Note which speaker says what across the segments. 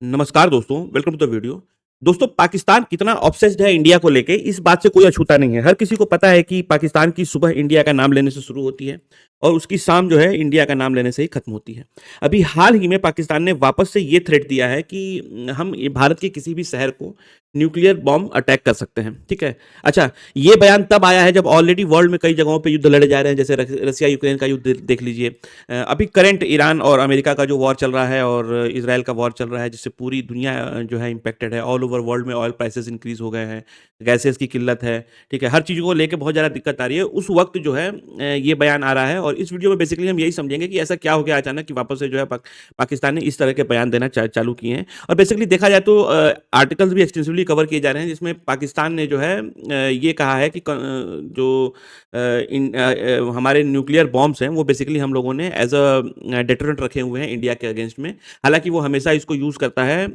Speaker 1: नमस्कार दोस्तों, welcome to the video. दोस्तों, पाकिस्तान कितना ऑब्सेस्ड है इंडिया को लेके, इस बात से कोई अछूता नहीं है। हर किसी को पता है कि पाकिस्तान की सुबह इंडिया का नाम लेने से शुरू होती है और उसकी शाम जो है इंडिया का नाम लेने से ही खत्म होती है। अभी हाल ही में पाकिस्तान ने वापस से ये थ्रेट दिया है कि हम ये भारत के किसी भी शहर को न्यूक्लियर बॉम्ब अटैक कर सकते हैं। ठीक है। अच्छा, ये बयान तब आया है जब ऑलरेडी वर्ल्ड में कई जगहों पे युद्ध लड़े जा रहे हैं, जैसे रसिया यूक्रेन का युद्ध देख लीजिए। अभी करंट ईरान और अमेरिका का जो वॉर चल रहा है और इसराइल का वॉर चल रहा है, जिससे पूरी दुनिया जो है इम्पैक्टेड है। ऑल ओवर वर्ल्ड में ऑयल प्राइसेस इंक्रीज हो गए हैं, गैसेस की किल्लत है। ठीक है, हर चीज़ को लेके बहुत ज़्यादा दिक्कत आ रही है। उस वक्त जो है ये बयान आ रहा है और इस वीडियो में बेसिकली हम यही समझेंगे कि ऐसा क्या हो गया अचानक कि वापस से जो है पाकिस्तान ने इस तरह के बयान देना चालू किए हैं। और बेसिकली देखा जाए तो आर्टिकल्स भी एक्सटेंसिवली कवर किए जा रहे हैं, जिसमें पाकिस्तान ने जो है ये कहा है कि जो हमारे न्यूक्लियर बॉम्ब्स हैं वो बेसिकली हम लोगों ने एज अ डेटरेंट रखे हुए हैं इंडिया के अगेंस्ट में। हालांकि वो हमेशा इसको यूज़ करता है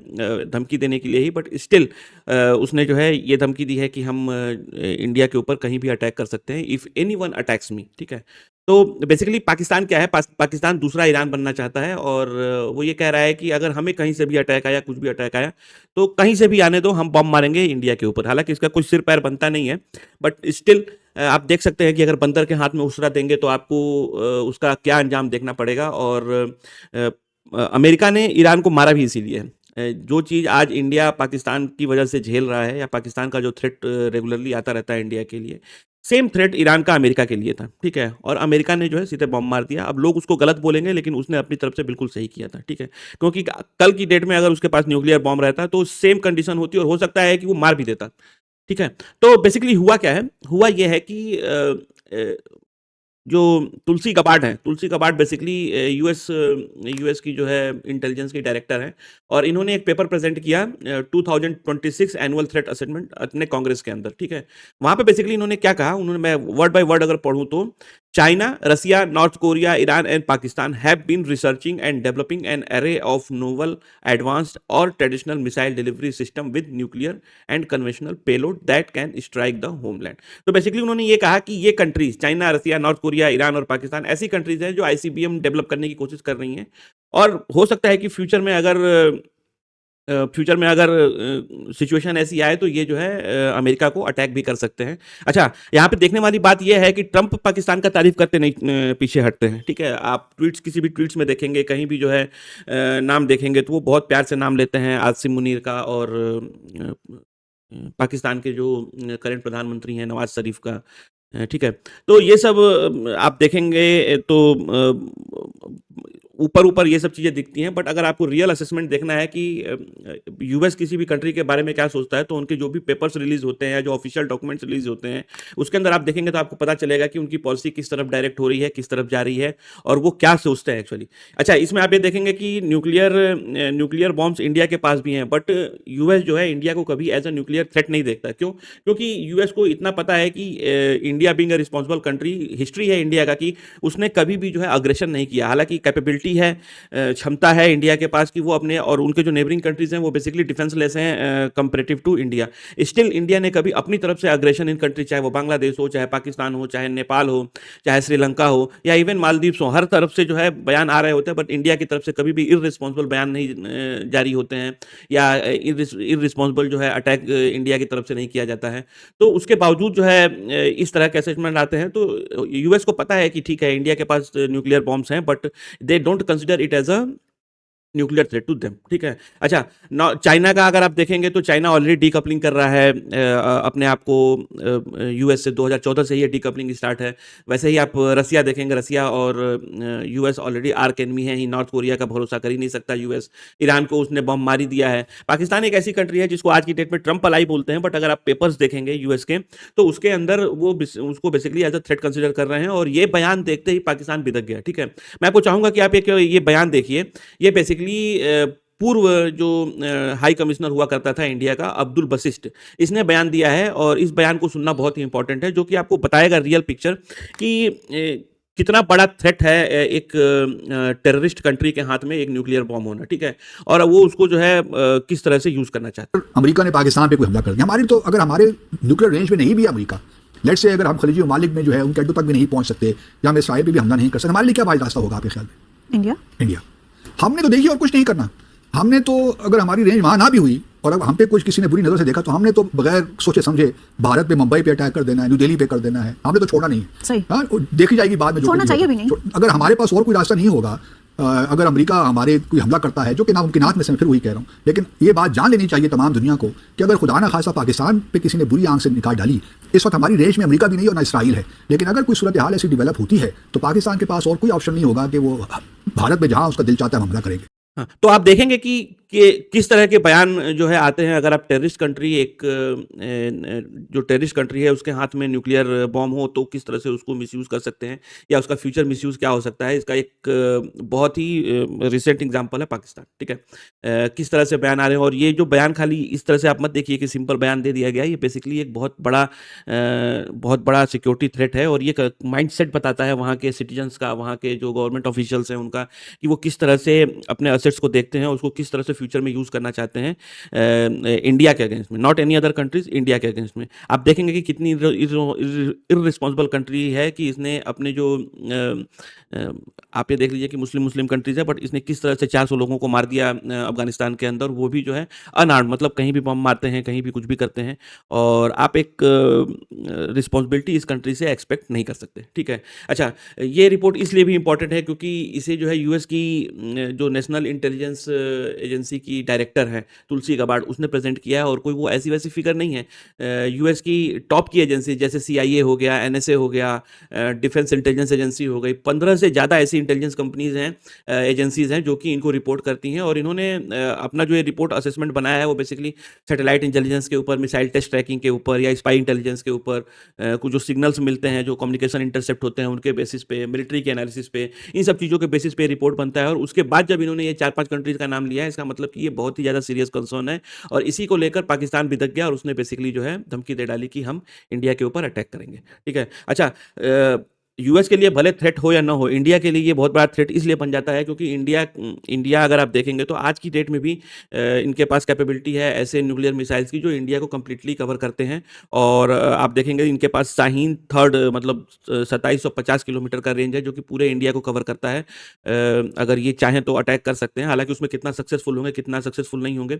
Speaker 1: धमकी देने के लिए ही, बट स्टिल उसने जो है ये धमकी दी है कि हम इंडिया के ऊपर कहीं भी अटैक कर सकते हैं इफ़ एनीवन अटैक्स मी। ठीक है। तो बेसिकली पाकिस्तान क्या है, पाकिस्तान दूसरा ईरान बनना चाहता है और वो ये कह रहा है कि अगर हमें कहीं से भी अटैक आया, कुछ भी अटैक आया, तो कहीं से भी आने दो, हम बम मारेंगे इंडिया के ऊपर। हालांकि इसका कुछ सिर पैर बनता नहीं है, बट स्टिल आप देख सकते हैं कि अगर बंदर के हाथ में उसरा देंगे तो आपको उसका क्या अंजाम देखना पड़ेगा। और अमेरिका ने ईरान को मारा भी इसीलिए है। जो चीज़ आज इंडिया पाकिस्तान की वजह से झेल रहा है, या पाकिस्तान का जो थ्रेट रेगुलरली आता रहता है इंडिया के लिए, सेम थ्रेट ईरान का अमेरिका के लिए था। ठीक है। और अमेरिका ने जो है सीधे बम मार दिया। अब लोग उसको गलत बोलेंगे, लेकिन उसने अपनी तरफ से बिल्कुल सही किया था। ठीक है। क्योंकि कल की डेट में अगर उसके पास न्यूक्लियर बॉम्ब रहता तो सेम कंडीशन होती और हो सकता है कि वो मार भी देता। ठीक है। तो बेसिकली हुआ क्या है, हुआ ये है कि जो तुलसी गबार्ड हैं, तुलसी गबार्ड बेसिकली यूएस की जो है इंटेलिजेंस की डायरेक्टर हैं, और इन्होंने एक पेपर प्रेजेंट किया 2026 एनुअल थ्रेट असेसमेंट अपने कांग्रेस के अंदर। ठीक है। वहाँ पे बेसिकली इन्होंने क्या कहा, उन्होंने, मैं वर्ड बाय वर्ड अगर पढ़ूँ तो, China, Russia, North Korea, Iran and Pakistan have been researching and developing an array of novel advanced और traditional missile delivery system with nuclear and conventional payload that can strike the homeland. तो basically उन्होंने ये कहा कि ये countries, China, Russia, North Korea, Iran और पाकिस्तान, ऐसी countries हैं जो आईसीबीएम डेवलप करने की कोशिश कर रही हैं। और हो सकता है कि फ्यूचर में अगर सिचुएशन ऐसी आए तो ये जो है अमेरिका को अटैक भी कर सकते हैं। अच्छा, यहाँ पे देखने वाली बात ये है कि ट्रंप पाकिस्तान का तारीफ करते नहीं पीछे हटते हैं। ठीक है। आप ट्वीट्स, किसी भी ट्वीट्स में देखेंगे, कहीं भी जो है नाम देखेंगे तो वो बहुत प्यार से नाम लेते हैं आसिम मुनीर का, और पाकिस्तान के जो करंट प्रधानमंत्री हैं नवाज शरीफ का। ठीक है। तो ये सब आप देखेंगे तो ऊपर ऊपर ये सब चीज़ें दिखती हैं, बट अगर आपको रियल असेसमेंट देखना है कि यूएस किसी भी कंट्री के बारे में क्या सोचता है, तो उनके जो भी पेपर्स रिलीज होते हैं, जो ऑफिशियल डॉक्यूमेंट्स रिलीज होते हैं, उसके अंदर आप देखेंगे तो आपको पता चलेगा कि उनकी पॉलिसी किस तरफ डायरेक्ट हो रही है, किस तरफ जा रही है, और वो क्या सोचते हैं एक्चुअली। अच्छा, इसमें आप ये देखेंगे कि न्यूक्लियर बॉम्ब्स इंडिया के पास भी हैं, बट यूएस जो है इंडिया को कभी एज अ न्यूक्लियर थ्रेट नहीं देखता। क्यों? क्योंकि यूएस को इतना पता है कि India being a responsible country, history है इंडिया का कि उसने कभी भी जो है अग्रेशन नहीं किया। हालांकि कैपेबिलिटी है, क्षमता है इंडिया के पास कि वो अपने और उनके जो नेबरिंग कंट्रीज हैं वो बेसिकली डिफेंसलेस हैं comparative to India. Still India ने कभी अपनी तरफ से अग्रेशन इन कंट्री, चाहे वो बांग्लादेश हो, चाहे पाकिस्तान हो, चाहे नेपाल हो, चाहे श्रीलंका हो, या इवन मालदीव्स हो, हर तरफ से जो है बयान आ रहे होते हैं, बट इंडिया की तरफ से कभी भी इररिस्पॉन्सिबल बयान नहीं जारी होते हैं, या इररिस्पॉन्सिबल जो है अटैक इंडिया की तरफ से नहीं किया जाता है। तो उसके बावजूद जो है इस तरह के असेसमेंट आते हैं। तो यूएस को पता है कि ठीक है इंडिया के पास न्यूक्लियर बॉम्ब्स हैं, but they don't consider it as a nuclear threat to them. ठीक है। अच्छा, चाइना का अगर आप देखेंगे तो चाइना ऑलरेडी डीकपलिंग कर रहा है अपने आप को यूएस से। 2014 से ये डीकपलिंग स्टार्ट है। वैसे ही आप रसिया देखेंगे, रसिया और यूएस ऑलरेडी आर्क एनमी है ही। नॉर्थ कोरिया का भरोसा कर ही नहीं सकता यूएस। ईरान को उसने बम मार ही दिया है। पाकिस्तान एक ऐसी कंट्री है जिसको आज की डेट में ट्रंप अलाई बोलते हैं, बट अगर आप पेपर्स देखेंगे यूएस के, तो उसके अंदर वो उसको basically as a threat consider कर रहे हैं, और ये बयान देखते ही पाकिस्तान बिदक गया। ठीक है। मैं आपको चाहूंगा कि आप ये बयान देखिए। ये बेसिकली पूर्व जो हाई कमिश्नर हुआ करता था इंडिया का, अब्दुल बसिस्ट, इसने बयान दिया है, और इस बयान को सुनना बहुत ही इंपॉर्टेंट है, जो कि आपको बताएगा रियल पिक्चर कि कितना बड़ा थ्रेट है एक टेररिस्ट कंट्री के हाथ में एक न्यूक्लियर बॉम्ब होना। ठीक है। और वो उसको जो है किस तरह से यूज करना चाहता है।
Speaker 2: अमेरिका ने पाकिस्तान पे कोई हमला कर दिया, हमारी तो अगर हमारे न्यूक्लियर रेंज में नहीं भी अमेरिका, लेट्स से अगर हम खलीजी ममालिक में जो है उनके अड्डों तक भी नहीं पहुंच सकते, या हम इसराइल पे भी हमला नहीं कर सकते, हमारे लिए क्या वाइज रास्ता होगा आपके ख्याल में?
Speaker 3: इंडिया।
Speaker 2: इंडिया हमने तो देखिए और कुछ नहीं करना। हमने तो अगर हमारी रेंज वहाँ ना भी हुई और अब हम पे कुछ किसी ने बुरी नज़र से देखा तो हमने तो बगैर सोचे समझे भारत पे, मुंबई पे अटैक कर देना है, न्यू दिल्ली पे कर देना है, हमने तो छोड़ा नहीं है।
Speaker 3: सही।
Speaker 2: हाँ, देखी जाएगी बाद में, जो
Speaker 3: छोड़ना
Speaker 2: कुछ
Speaker 3: चाहिए
Speaker 2: होगा।
Speaker 3: भी नहीं।
Speaker 2: अगर हमारे पास और कोई रास्ता नहीं होगा, अगर अमेरिका हमारे कोई हमला करता है, जो कि नामुमकिनात में से, मैं फिर वही कह रहा हूँ, लेकिन ये बात जान लेनी चाहिए तमाम दुनिया को कि अगर खुदा ना खासा पाकिस्तान पे किसी ने बुरी आंख से निकाल डाली, इस वक्त हमारी रेंज में अमेरिका भी नहीं और ना इसराइल है, लेकिन अगर कोई सूरत हाल ऐसी डेवलप होती है तो पाकिस्तान के पास और कोई ऑप्शन नहीं होगा कि वो भारत में जहाँ उसका दिल चाहता है हमला करेंगे।
Speaker 1: हाँ, तो आप देखेंगे कि किस तरह के बयान जो है आते हैं अगर आप टेररिस्ट कंट्री, एक जो टेररिस्ट कंट्री है उसके हाथ में न्यूक्लियर बॉम्ब हो तो किस तरह से उसको मिसयूज़ कर सकते हैं या उसका फ्यूचर मिसयूज़ क्या हो सकता है। इसका एक बहुत ही रिसेंट एग्जांपल है पाकिस्तान, ठीक है। किस तरह से बयान आ रहे हैं, और ये जो बयान खाली इस तरह से आप मत देखिए कि सिंपल बयान दे दिया गया, ये बेसिकली एक बहुत बड़ा सिक्योरिटी थ्रेट है, और ये माइंड सेट बताता है वहाँ के सिटीजन्स का, वहाँ के जो गवर्नमेंट ऑफिशियल्स हैं उनका, कि वो किस तरह से अपने असेट्स को देखते हैं, उसको किस तरह से फ्यूचर में यूज़ करना चाहते हैं इंडिया के अगेंस्ट में, not any other countries, India के अगेंस्ट में। आप देखेंगे कि कितनी इररिस्पॉन्सिबल कंट्री है कि इसने अपने जो आप ये देख लीजिए कि मुस्लिम कंट्रीज है, बट इसने किस तरह से 400 लोगों को मार दिया अफगानिस्तान के अंदर, वो भी जो है अनआर्म्ड, मतलब कहीं भी बम मारते हैं, कहीं भी कुछ भी करते हैं, और आप एक रिस्पॉन्सिबिलिटी इस कंट्री से एक्सपेक्ट नहीं कर सकते, ठीक है। अच्छा, ये रिपोर्ट इसलिए भी इंपॉर्टेंट है क्योंकि इसे जो है यूएस की जो नेशनल इंटेलिजेंस एजेंसी की डायरेक्टर है तुलसी गबार्ड, उसने प्रेजेंट किया है, और कोई वो ऐसी वैसी फिगर नहीं है। यूएस की टॉप की एजेंसी जैसे CIA हो गया, NSA हो गया, डिफेंस इंटेलिजेंस एजेंसी हो गई, 15 से ज़्यादा ऐसी इंटेलिजेंस कंपनीज हैं, एजेंसीज हैं जो कि इनको रिपोर्ट करती हैं, और इन्होंने अपना जो ये रिपोर्ट असेसमेंट बनाया है वो बेसिकली सैटेलाइट इंटेलिजेंस के ऊपर, मिसाइल टेस्ट ट्रैकिंग के ऊपर, या स्पाई इंटेलिजेंस के ऊपर, कुछ जो सिग्नल्स मिलते हैं, जो कम्युनिकेशन इंटरसेप्ट होते हैं, उनके बेसिस पे, मिलिट्री के एनालिसिस पे, इन सब चीज़ों के बेसिस पे रिपोर्ट बनता है। और उसके बाद जब इन्होंने ये 4-5 कंट्रीज का नाम लिया है, इसका मतलब कि ये बहुत ही ज़्यादा सीरियस कंसर्न है, और इसी को लेकर पाकिस्तान बिदक गया और उसने बेसिकली जो है धमकी दे डाली कि हम इंडिया के ऊपर अटैक करेंगे, ठीक है। अच्छा, यूएस के लिए भले थ्रेट हो या ना हो, इंडिया के लिए ये बहुत बड़ा थ्रेट इसलिए बन जाता है क्योंकि इंडिया अगर आप देखेंगे तो आज की डेट में भी इनके पास कैपेबिलिटी है ऐसे न्यूक्लियर मिसाइल्स की जो इंडिया को कम्प्लीटली कवर करते हैं। और आप देखेंगे इनके पास शाहीन थर्ड, मतलब 2750 किलोमीटर का रेंज है जो कि पूरे इंडिया को कवर करता है। अगर ये चाहें तो अटैक कर सकते हैं, हालांकि उसमें कितना सक्सेसफुल होंगे कितना सक्सेसफुल नहीं होंगे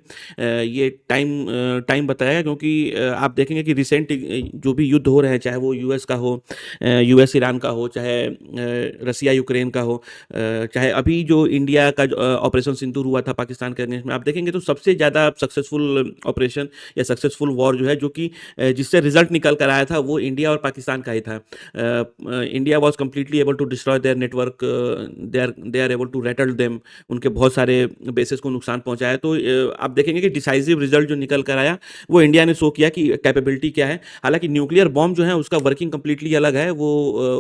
Speaker 1: ये टाइम बताएगा, क्योंकि आप देखेंगे कि रिसेंट जो भी युद्ध हो रहे हैं, चाहे वो यूएस का हो, यूएस ईरान का हो, चाहे रसिया यूक्रेन का हो, चाहे अभी जो इंडिया का ऑपरेशन सिंदूर हुआ था पाकिस्तान के अगेंस्ट में, आप देखेंगे तो सबसे ज़्यादा सक्सेसफुल ऑपरेशन या सक्सेसफुल वॉर जो है, जो कि जिससे रिजल्ट निकल कर आया था, वो इंडिया और पाकिस्तान का ही था। India was completely able to destroy their network, they are able to rattle them, उनके बहुत सारे बेसिस को नुकसान पहुंचाया। तो आप देखेंगे कि डिसाइसिव रिजल्ट जो निकल कर आया वो इंडिया ने शो किया कि कैपेबिलिटी क्या है। हालांकि न्यूक्लियर बॉम्ब जो है उसका वर्किंग कम्प्लीटली अलग है, वो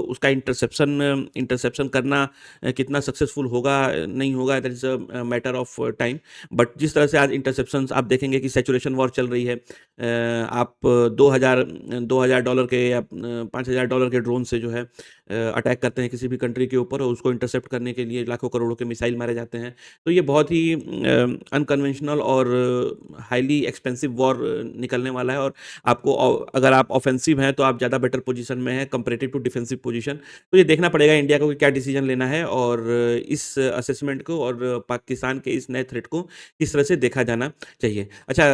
Speaker 1: उसका इंटरसेप्शन करना कितना सक्सेसफुल होगा नहीं होगा, that is a matter of time. But जिस तरह से आज इंटरसेप्शन आप देखेंगे कि सैचुरेशन वॉर चल रही है, आप $2000 के या $5000 के ड्रोन से जो है अटैक करते हैं किसी भी कंट्री के ऊपर, और उसको इंटरसेप्ट करने के लिए लाखों करोड़ों के मिसाइल मारे जाते हैं। तो ये बहुत ही अनकन्वेंशनल और हाईली एक्सपेंसिव वॉर निकलने वाला है, और आपको अगर आप ऑफेंसिव हैं तो आप ज़्यादा बेटर पोजीशन में हैं कंपेरेटिव टू डिफेंसिव पोजीशन। तो ये देखना पड़ेगा इंडिया को कि क्या डिसीजन लेना है, और इस असेसमेंट को और पाकिस्तान के इस नए थ्रेट को किस तरह से देखा जाना चाहिए। अच्छा,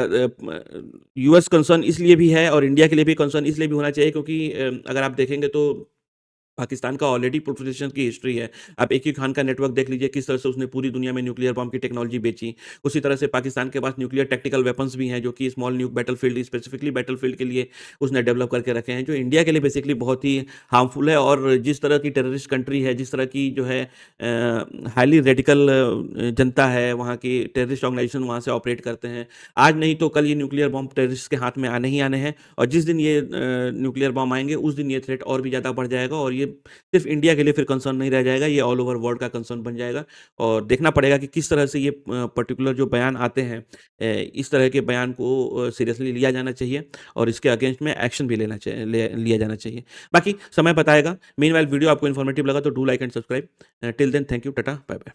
Speaker 1: यूएस कंसर्न इसलिए भी है और इंडिया के लिए भी कंसर्न इसलिए भी होना चाहिए क्योंकि अगर आप देखेंगे तो पाकिस्तान का ऑलरेडी प्रोलिफरेशन की हिस्ट्री है। आप एक ही खान का नेटवर्क देख लीजिए, किस तरह से उसने पूरी दुनिया में न्यूक्लियर बॉम्ब की टेक्नोलॉजी बेची। उसी तरह से पाकिस्तान के पास न्यूक्लियर टैक्टिकल वेपन्स भी हैं जो कि स्मॉल न्यूक बैटलफील्ड, स्पेसिफिकली बैटलफील्ड के लिए उसने डेवलप करके रखे हैं, जो इंडिया के लिए बेसिकली बहुत ही हार्मफुल है। और जिस तरह की टेररिस्ट कंट्री है, जिस तरह की जो है हाईली रेडिकल जनता है, वहाँ की टेररिस्ट ऑर्गेनाइजेशन वहाँ से ऑपरेट करते हैं, आज नहीं तो कल ये न्यूक्लियर बॉम्ब टेररिस्ट के हाथ में आने ही आने हैं। और जिस दिन ये न्यूक्लियर बॉम्ब आएंगे उस दिन ये थ्रेट और भी ज़्यादा बढ़ जाएगा, और ये सिर्फ इंडिया के लिए फिर कंसर्न नहीं रह जाएगा, ये ऑल ओवर वर्ल्ड का कंसर्न बन जाएगा। और देखना पड़ेगा कि किस तरह से ये पर्टिकुलर जो बयान आते हैं, इस तरह के बयान को सीरियसली लिया जाना चाहिए और इसके अगेंस्ट में एक्शन भी लिया जाना चाहिए। बाकी समय बताएगा। मीनवाइल वीडियो आपको इन्फॉर्मेटिव लगा तो do like and subscribe. Till then, thank you, tata, bye bye.